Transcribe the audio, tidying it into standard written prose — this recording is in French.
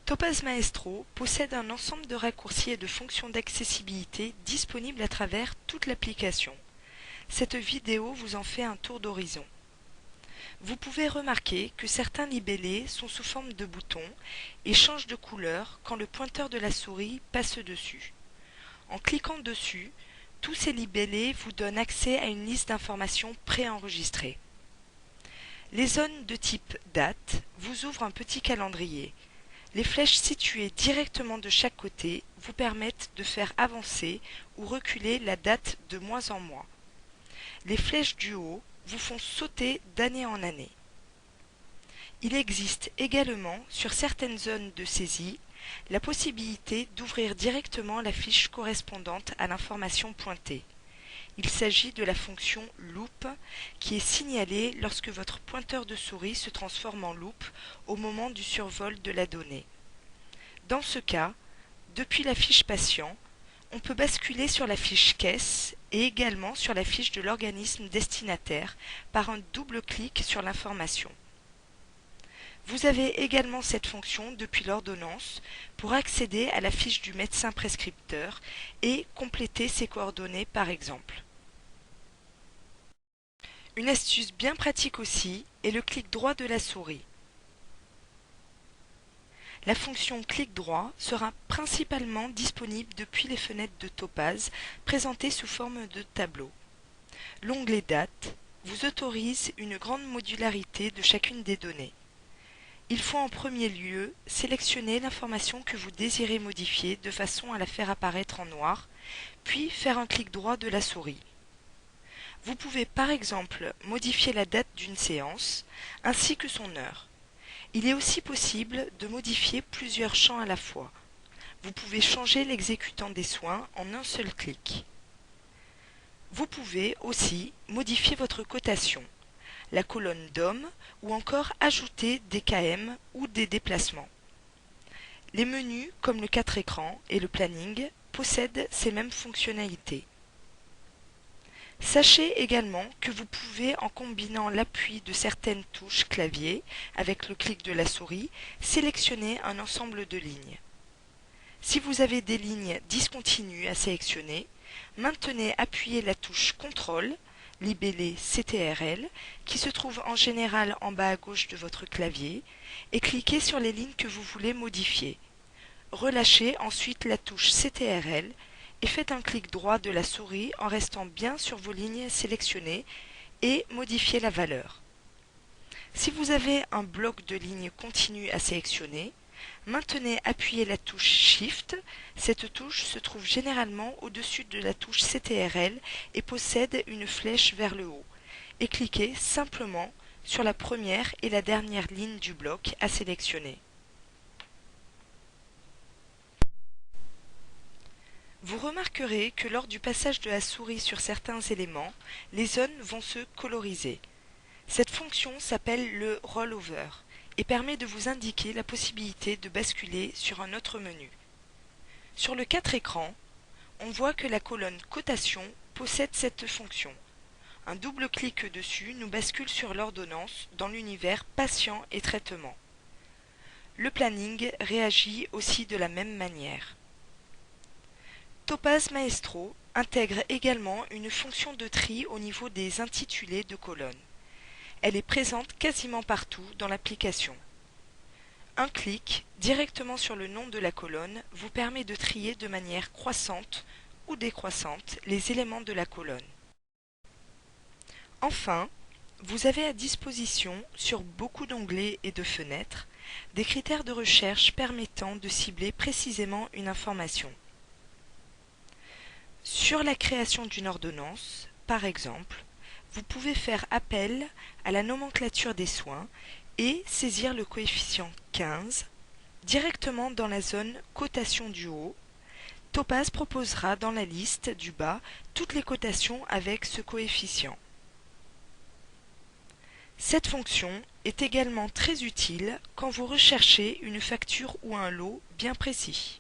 Topaz Maestro possède un ensemble de raccourcis et de fonctions d'accessibilité disponibles à travers toute l'application. Cette vidéo vous en fait un tour d'horizon. Vous pouvez remarquer que certains libellés sont sous forme de boutons et changent de couleur quand le pointeur de la souris passe dessus. En cliquant dessus, tous ces libellés vous donnent accès à une liste d'informations préenregistrées. Les zones de type date vous ouvrent un petit calendrier. Les flèches situées directement de chaque côté vous permettent de faire avancer ou reculer la date de mois en mois. Les flèches du haut vous font sauter d'année en année. Il existe également, sur certaines zones de saisie, la possibilité d'ouvrir directement la fiche correspondante à l'information pointée. Il s'agit de la fonction Loop qui est signalée lorsque votre pointeur de souris se transforme en loupe au moment du survol de la donnée. Dans ce cas, depuis la fiche patient, on peut basculer sur la fiche caisse et également sur la fiche de l'organisme destinataire par un double clic sur l'information. Vous avez également cette fonction depuis l'ordonnance pour accéder à la fiche du médecin prescripteur et compléter ses coordonnées par exemple. Une astuce bien pratique aussi est le clic droit de la souris. La fonction clic droit sera principalement disponible depuis les fenêtres de Topaz présentées sous forme de tableau. L'onglet Date vous autorise une grande modularité de chacune des données. Il faut en premier lieu sélectionner l'information que vous désirez modifier de façon à la faire apparaître en noir, puis faire un clic droit de la souris. Vous pouvez par exemple modifier la date d'une séance, ainsi que son heure. Il est aussi possible de modifier plusieurs champs à la fois. Vous pouvez changer l'exécutant des soins en un seul clic. Vous pouvez aussi modifier votre cotation, la colonne DOM ou encore ajouter des KM ou des déplacements. Les menus comme le 4 écrans et le planning possèdent ces mêmes fonctionnalités. Sachez également que vous pouvez, en combinant l'appui de certaines touches clavier avec le clic de la souris, sélectionner un ensemble de lignes. Si vous avez des lignes discontinues à sélectionner, maintenez appuyé la touche CTRL, libellé CTRL, qui se trouve en général en bas à gauche de votre clavier, et cliquez sur les lignes que vous voulez modifier. Relâchez ensuite la touche CTRL et faites un clic droit de la souris en restant bien sur vos lignes sélectionnées et modifiez la valeur. Si vous avez un bloc de lignes continues à sélectionner, maintenez appuyé la touche Shift. Cette touche se trouve généralement au-dessus de la touche CTRL et possède une flèche vers le haut. Et cliquez simplement sur la première et la dernière ligne du bloc à sélectionner. Vous remarquerez que lors du passage de la souris sur certains éléments, les zones vont se coloriser. Cette fonction s'appelle le rollover et permet de vous indiquer la possibilité de basculer sur un autre menu. Sur le 4 écrans, on voit que la colonne cotation possède cette fonction. Un double clic dessus nous bascule sur l'ordonnance dans l'univers patient et traitement. Le planning réagit aussi de la même manière. Topaz Maestro intègre également une fonction de tri au niveau des intitulés de colonnes. Elle est présente quasiment partout dans l'application. Un clic directement sur le nom de la colonne vous permet de trier de manière croissante ou décroissante les éléments de la colonne. Enfin, vous avez à disposition sur beaucoup d'onglets et de fenêtres des critères de recherche permettant de cibler précisément une information. Sur la création d'une ordonnance, par exemple, vous pouvez faire appel à la nomenclature des soins et saisir le coefficient 15 directement dans la zone cotation du haut. Topaz proposera dans la liste du bas toutes les cotations avec ce coefficient. Cette fonction est également très utile quand vous recherchez une facture ou un lot bien précis.